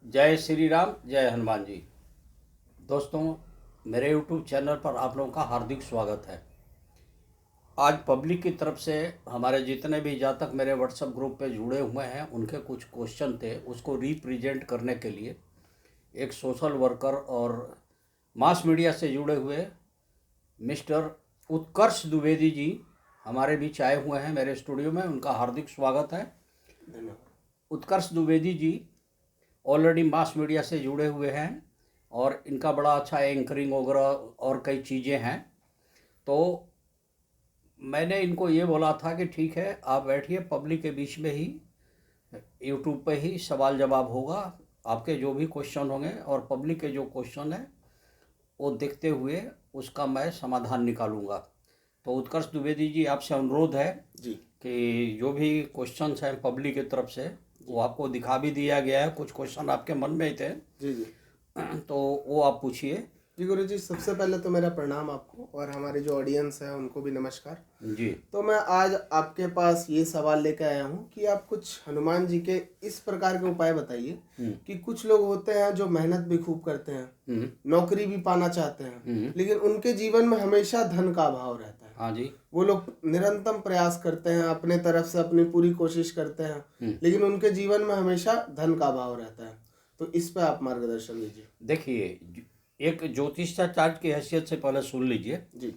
जय श्री राम, जय हनुमान जी। दोस्तों, मेरे YouTube चैनल पर आप लोगों का हार्दिक स्वागत है। आज पब्लिक की तरफ से हमारे जितने भी जातक मेरे व्हाट्सएप ग्रुप पे जुड़े हुए हैं उनके कुछ क्वेश्चन थे, उसको रिप्रेजेंट करने के लिए एक सोशल वर्कर और मास मीडिया से जुड़े हुए मिस्टर उत्कर्ष द्विवेदी जी हमारे बीच आए हुए हैं मेरे स्टूडियो में। उनका हार्दिक स्वागत है। धन्यवाद। उत्कर्ष Dwivedi ji already mass media से जुड़े हुए हैं और इनका बड़ा अच्छा एंकरिंग वगैरह और कई चीज़ें हैं। तो मैंने इनको ये बोला था कि ठीक है, आप बैठिए, पब्लिक के बीच में ही यूट्यूब पे ही सवाल जवाब होगा, आपके जो भी क्वेश्चन होंगे और पब्लिक के जो क्वेश्चन है वो देखते हुए उसका मैं समाधान निकालूंगा। तो उत्कर्ष द्विवेदी जी, आपसे अनुरोध है जी कि जो भी क्वेश्चंस हैं पब्लिक की तरफ से वो आपको दिखा भी दिया गया है। कुछ क्वेश्चन आपके मन में ही थे, जी जी तो वो आप पूछिए। जी गुरु जी, सबसे पहले तो मेरा प्रणाम आपको और हमारे जो ऑडियंस है उनको भी नमस्कार। जी तो मैं आज आपके पास ये सवाल लेकर आया हूँ कि आप कुछ हनुमान जी के इस प्रकार के उपाय बताइए कि कुछ लोग होते हैं जो मेहनत भी खूब करते हैं, नौकरी भी पाना चाहते हैं, लेकिन उनके जीवन में हमेशा धन का अभाव रहता है। हाँ जी। वो लोग निरंतर प्रयास करते हैं, अपने तरफ से अपनी पूरी कोशिश करते हैं, लेकिन उनके जीवन में हमेशा धन का अभाव रहता है। तो इस पे आप मार्गदर्शन दीजिए। देखिए, एक ज्योतिषाचार्य की हैसियत से पहले सुन लीजिए। जी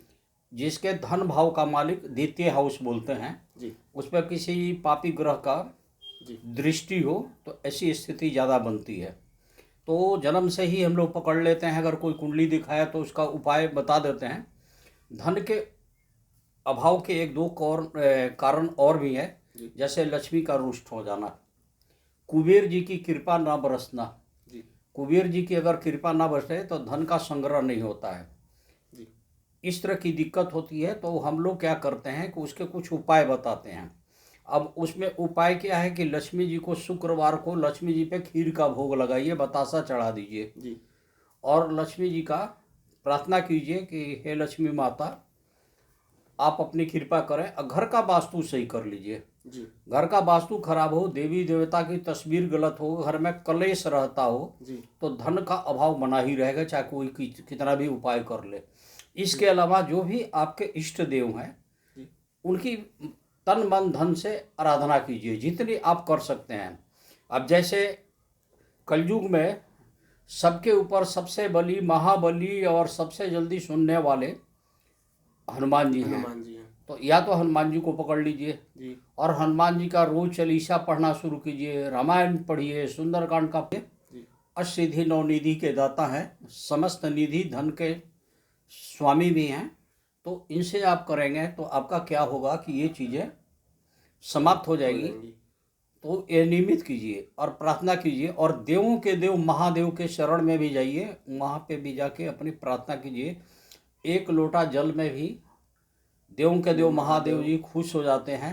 जिसके धन भाव का मालिक द्वितीय हाउस बोलते हैं, जी उस पर किसी पापी ग्रह का जी दृष्टि हो तो ऐसी स्थिति ज़्यादा बनती है। तो जन्म से ही हम लोग पकड़ लेते हैं, अगर कोई कुंडली दिखाया तो उसका उपाय बता देते हैं। धन के अभाव के एक दो कारण और भी हैं, जैसे लक्ष्मी का रुष्ट हो जाना, कुबेर जी की कृपा ना बरसना। जी कुबेर जी की अगर कृपा ना बरसे तो धन का संग्रह नहीं होता है। जी इस तरह की दिक्कत होती है। तो हम लोग क्या करते हैं कि उसके कुछ उपाय बताते हैं। अब उसमें उपाय क्या है कि लक्ष्मी जी को शुक्रवार को लक्ष्मी जी पे खीर का भोग लगाइए, बतासा चढ़ा दीजिए जी और लक्ष्मी जी का प्रार्थना कीजिए कि हे लक्ष्मी माता, आप अपनी कृपा करें। घर का वास्तु सही कर लीजिए। जी घर का वास्तु खराब हो, देवी देवता की तस्वीर गलत हो, घर में कलेश रहता हो, जी तो धन का अभाव बना ही रहेगा, चाहे कोई कितना भी उपाय कर ले। इसके अलावा जो भी आपके इष्ट देव हैं जी उनकी तन मन धन से आराधना कीजिए, जितनी आप कर सकते हैं। अब जैसे कलयुग में सबके ऊपर सबसे बली, महाबली और सबसे जल्दी सुनने वाले हनुमान जी हैं। हनुमान जी हैं। तो या तो हनुमान जी को पकड़ लीजिए जी और हनुमान जी का रोज चालीसा पढ़ना शुरू कीजिए, रामायण पढ़िए, सुंदरकांड का पढ़िए। जी अष्टसिद्धि नवनिधि के दाता हैं, समस्त निधि धन के स्वामी भी हैं। तो इनसे आप करेंगे तो आपका क्या होगा कि ये चीज़ें समाप्त हो जाएगी। तो ये नियमित कीजिए और प्रार्थना कीजिए और देवों के देव महादेव के शरण में भी जाइए, वहाँ पे भी जाके अपनी प्रार्थना कीजिए। एक लोटा जल में भी देवों के देव महादेव जी खुश हो जाते हैं।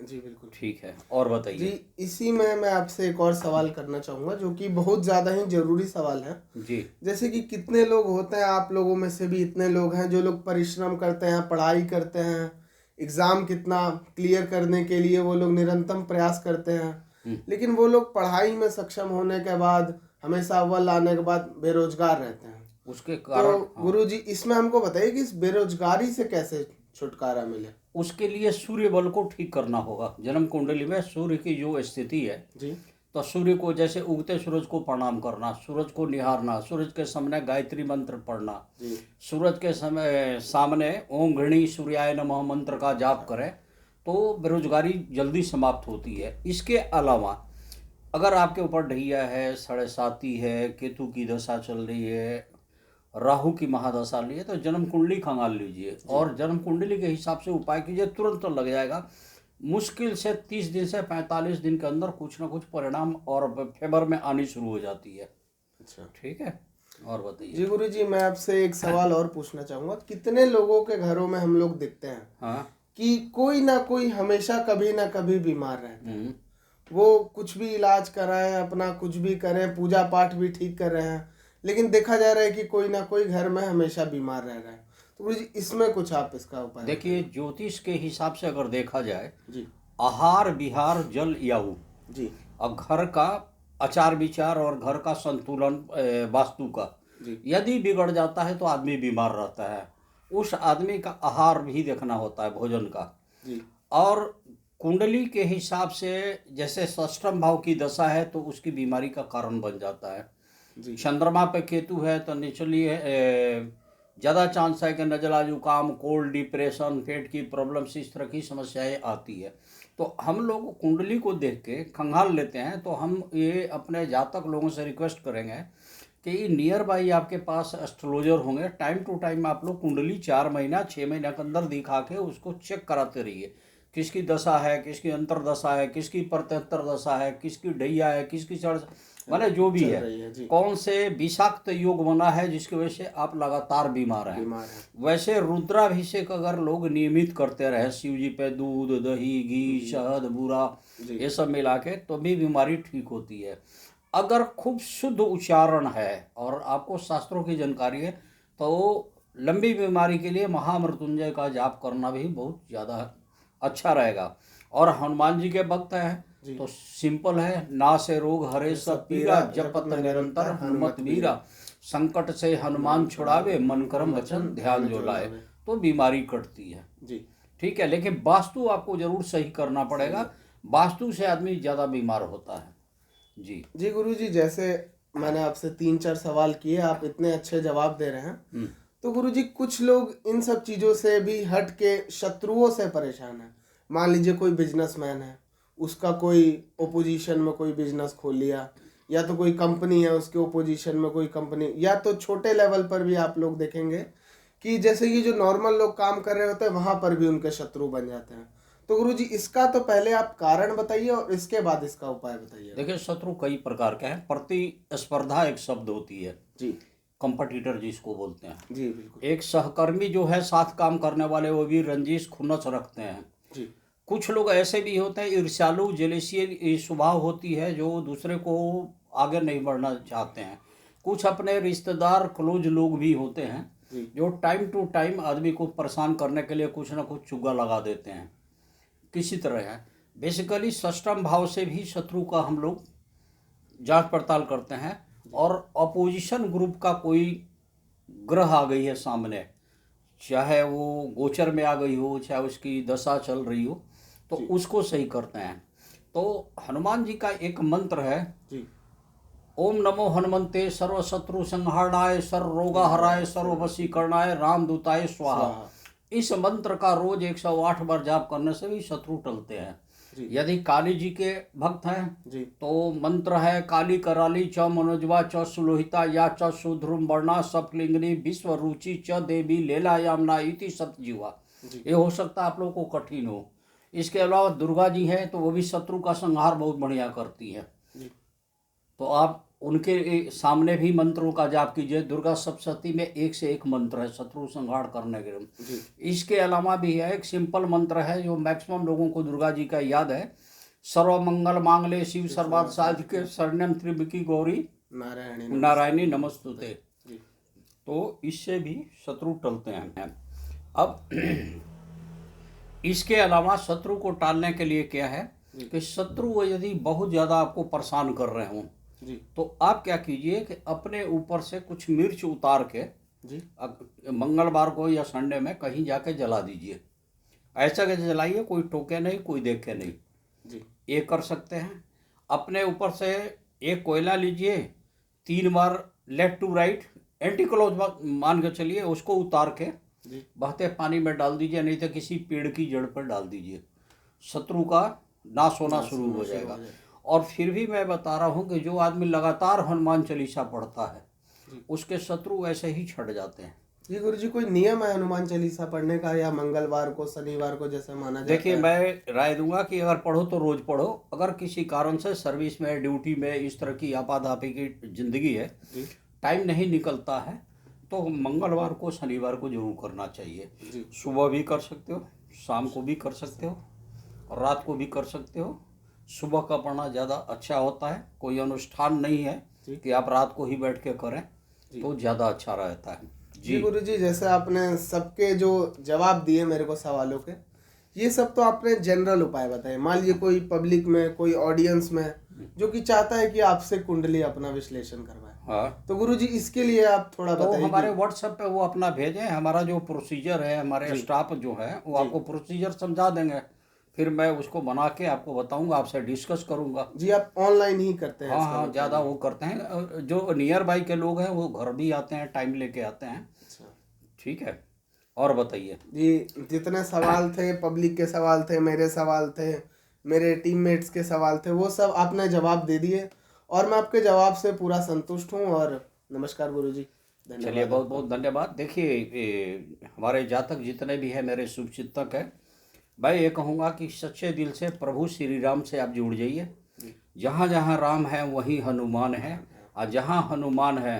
जी बिल्कुल ठीक है, और जी। बताइए। इसी में मैं आपसे एक और सवाल करना चाहूँगा जो कि बहुत ज़्यादा ही जरूरी सवाल है। जी जैसे कि कितने लोग होते हैं, आप लोगों में से भी इतने लोग हैं जो लोग परिश्रम करते हैं, पढ़ाई करते हैं, एग्ज़ाम कितना क्लियर करने के लिए वो लोग निरंतर प्रयास करते हैं, लेकिन वो लोग पढ़ाई में सक्षम होने के बाद हमेशा अव्वल आने के बाद बेरोजगार रहते हैं। उसके कारण तो गुरुजी, इसमें हमको बताइए कि इस बेरोजगारी से कैसे छुटकारा मिले। उसके लिए सूर्य बल को ठीक करना होगा। जन्म कुंडली में सूर्य की जो स्थिति है, जी तो सूर्य को जैसे उगते सूरज को प्रणाम करना, सूरज को निहारना, सूरज के सामने गायत्री मंत्र पढ़ना, जी सूरज के समय सामने ओम घृणी सूर्याय नमः मंत्र का जाप करें तो बेरोजगारी जल्दी समाप्त होती है। इसके अलावा अगर आपके ऊपर ढैया है, साढ़े साती है, केतु की दशा चल रही है, राहु की महादशा ली है, तो जन्म कुंडली खंगाल लीजिए और जन्म कुंडली के हिसाब से उपाय कीजिए, तुरंत तो लग जाएगा। मुश्किल से 30 दिन से 45 दिन के अंदर कुछ ना कुछ परिणाम और फेवर में आनी शुरू हो जाती है। अच्छा ठीक है, और बताइए। जी गुरुजी, मैं आपसे एक सवाल और पूछना चाहूँगा। कितने लोगों के घरों में हम लोग देखते हैं हाँ। कि कोई ना कोई हमेशा कभी ना कभी बीमार रहता है। वो कुछ भी इलाज कराएं, अपना कुछ भी करें, पूजा पाठ भी ठीक कर रहे हैं, लेकिन देखा जा रहा है कि कोई ना कोई घर में हमेशा बीमार रह रहा है। तो गुरुजी, इसमें कुछ आप इसका उपाय देखिए, ज्योतिष के हिसाब से अगर देखा जाए, जी आहार विहार जल याऊ, जी अब घर का आचार विचार और घर का संतुलन वास्तु का जी यदि बिगड़ जाता है तो आदमी बीमार रहता है। उस आदमी का आहार भी देखना होता है, भोजन का। जी और कुंडली के हिसाब से जैसे षष्ठम भाव की दशा है तो उसकी बीमारी का कारण बन जाता है। जी चंद्रमा पे केतु है तो नेचुरली ज़्यादा चांस है कि नज़ला जुकाम, कोल्ड, डिप्रेशन, पेट की प्रॉब्लम्स, इस तरह की समस्याएं आती है। तो हम लोग कुंडली को देख के खंगाल लेते हैं। तो हम ये अपने जातक लोगों से रिक्वेस्ट करेंगे कि नियर बाई आपके पास एस्ट्रोलॉजर होंगे, टाइम टू टाइम आप लोग कुंडली 4 महीना 6 महीना के अंदर दिखा के उसको चेक कराते रहिए। किसकी दशा है, किसकी अंतरदशा है, किसकी प्रत्यंतर दशा है, किसकी ढैया है, किसकी चढ़, माने जो भी चल है, रही है जी कौन से विषाक्त योग बना है जिसकी वजह से आप लगातार बीमार हैं। बीमार है वैसे रुद्राभिषेक अगर लोग नियमित करते रहे, शिव जी पे दूध, दही, घी, शहद, बूरा, जी ये सब मिला के, तो भी बीमारी ठीक होती है। अगर खूब शुद्ध उच्चारण है और आपको शास्त्रों की जानकारी है तो लंबी बीमारी के लिए महामृत्युंजय का जाप करना भी बहुत ज़्यादा अच्छा रहेगा। और हनुमान जी के भक्त हैं जी तो सिंपल है, ना से रोग हरे सब पीरा, जपत जपत निरंतर हनुमत वीरा, संकट से हनुमान छुड़ावे, मन कर्म वचन ध्यान जो लाए, तो बीमारी कटती है। जी ठीक है, लेकिन वास्तु आपको जरूर सही करना पड़ेगा। वास्तु से आदमी ज़्यादा बीमार होता है। जी जी गुरुजी, जैसे मैंने आपसे 3-4 सवाल किए, आप इतने अच्छे जवाब दे रहे हैं। तो गुरुजी, कुछ लोग इन सब चीज़ों से भी हट के शत्रुओं से परेशान है। मान लीजिए कोई बिजनेसमैन है, उसका कोई ओपोजिशन में कोई बिजनेस खोल लिया, या तो कोई कंपनी है उसके ओपोजिशन में कोई कंपनी, या तो छोटे लेवल पर भी आप लोग देखेंगे कि जैसे ये जो नॉर्मल लोग काम कर रहे होते हैं वहाँ पर भी उनके शत्रु बन जाते हैं। तो गुरुजी, इसका तो पहले आप कारण बताइए और इसके बाद इसका उपाय बताइए। देखिए, शत्रु कई प्रकार के हैं। प्रतिस्पर्धा एक शब्द होती है, जी कंपटीटर जिसको बोलते हैं। जी बिल्कुल एक सहकर्मी जो है, साथ काम करने वाले, वो भी रंजिश खुन्नस रखते हैं। जी कुछ लोग ऐसे भी होते हैं, ईर्ष्यालु, जेलेसी स्वभाव होती है, जो दूसरे को आगे नहीं बढ़ना चाहते हैं। कुछ अपने रिश्तेदार क्लोज लोग भी होते हैं जी जो टाइम टू टाइम आदमी को परेशान करने के लिए कुछ ना कुछ चुग्गा लगा देते हैं। किसी तरह है, बेसिकली षष्ठम भाव से भी शत्रु का हम लोग जांच पड़ताल करते हैं। और अपोजिशन ग्रुप का कोई ग्रह आ गई है सामने, चाहे वो गोचर में आ गई हो, चाहे उसकी दशा चल रही हो, तो उसको सही करते हैं। तो हनुमान जी का एक मंत्र है, जी ओम नमो हनुमंते सर्व शत्रु संहारणाय, सर्व रोगा हराय, सर्व वशीकरणाय, रामदूताय स्वाहा। इस मंत्र का रोज 108 बार जाप करने से भी शत्रु टलते हैं। जी यदि काली जी के भक्त हैं जी तो मंत्र है, काली कराली च मनोजवा च सुलोहिता या च सुध्रुम वर्णा सप्लिंगनी विश्व रुचि च देवी लेला यामना इति सतजीवा। ये हो सकता है आप लोगों को कठिन हो। इसके अलावा दुर्गा जी हैं तो वो भी शत्रु का संहार बहुत बढ़िया करती है। जी तो आप उनके सामने भी मंत्रों का जाप कीजिए। दुर्गा सप्तशती में एक से एक मंत्र है शत्रु संहार करने के लिए। जी इसके अलावा भी है एक सिंपल मंत्र है जो मैक्सिमम लोगों को दुर्गा जी का याद है, सर्व मंगल मांगले शिव सर्वार्थ साधिके शरण्यम त्र्यंबकी गौरी नारायणी नारायणी नमस्तुते। जी तो इससे भी शत्रु टलते हैं। अब इसके अलावा शत्रु को टालने के लिए क्या है कि शत्रु यदि बहुत ज़्यादा आपको परेशान कर रहे हों जी तो आप क्या कीजिए कि अपने ऊपर से कुछ मिर्च उतार के जी मंगलवार को या संडे में कहीं जाके जला दीजिए। ऐसा कैसे जलाइए, कोई टोके नहीं, कोई देखे नहीं। जी ये कर सकते हैं। अपने ऊपर से एक कोयला लीजिए, 3 बार left to right anti clock मान के चलिए, उसको उतार के जी बहते पानी में डाल दीजिए, नहीं तो किसी पेड़ की जड़ पर डाल दीजिए। शत्रु का नाश होना शुरू हो जाएगा। और फिर भी मैं बता रहा हूँ कि जो आदमी लगातार हनुमान चालीसा पढ़ता है उसके शत्रु ऐसे ही छट जाते हैं। जी गुरुजी, कोई नियम है हनुमान चालीसा पढ़ने का, या मंगलवार को शनिवार को जैसे माना जाता देखिए, है? मैं राय दूंगा कि अगर पढ़ो तो रोज पढ़ो। अगर किसी कारण से सर्विस में, ड्यूटी में, इस तरह की आपाधापी की जिंदगी है, जी टाइम नहीं निकलता है, तो मंगलवार को, शनिवार को जरूर करना चाहिए। जी सुबह भी कर सकते हो, शाम को भी कर सकते हो, और रात को भी कर सकते हो। सुबह का पढ़ना ज़्यादा अच्छा होता है। कोई अनुष्ठान नहीं है कि आप रात को ही बैठ के करें, तो ज़्यादा अच्छा रहता है। जी गुरुजी, जैसे आपने सबके जो जवाब दिए मेरे को सवालों के, ये सब तो आपने जनरल उपाय बताए। मान लीजिए कोई पब्लिक में, कोई ऑडियंस में जो कि चाहता है कि आपसे कुंडली अपना विश्लेषण करवाए। हाँ, तो गुरुजी इसके लिए आप थोड़ा तो बताइए हमारे व्हाट्सएप पे वो अपना भेजें। हमारा जो प्रोसीजर है, हमारे जी। स्टाफ जो है वो आपको प्रोसीजर समझा देंगे। फिर मैं उसको बना के आपको बताऊंगा, आपसे डिस्कस करूंगा। जी, आप ऑनलाइन ही करते हैं हाँ इसका हाँ, मतलब ज़्यादा है। वो करते हैं। जो नियर बाई के लोग हैं वो घर भी आते हैं, टाइम लेके आते हैं। अच्छा ठीक है, और बताइए। जी, जितने सवाल थे, पब्लिक के सवाल थे, मेरे सवाल थे, मेरे टीममेट्स के सवाल थे, वो सब आपने जवाब दे दिए और मैं आपके जवाब से पूरा संतुष्ट हूँ। और नमस्कार गुरुजी, चलिए, धन्यवाद बहुत आपका। बहुत धन्यवाद। देखिए, हमारे जातक जितने भी हैं, मेरे शुभचिंतक हैं, मैं ये कहूँगा कि सच्चे दिल से प्रभु श्री राम से आप जुड़ जाइए। जहाँ जहाँ राम है वहीं हनुमान है, और जहाँ हनुमान है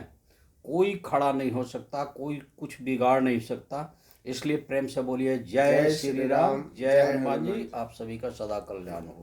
कोई खड़ा नहीं हो सकता, कोई कुछ बिगाड़ नहीं सकता। इसलिए प्रेम से बोलिए जय जय श्री श्री राम, राम, जय जय हनुमान हनुमान जी। जी। आप सभी का सदा कल्याण हो।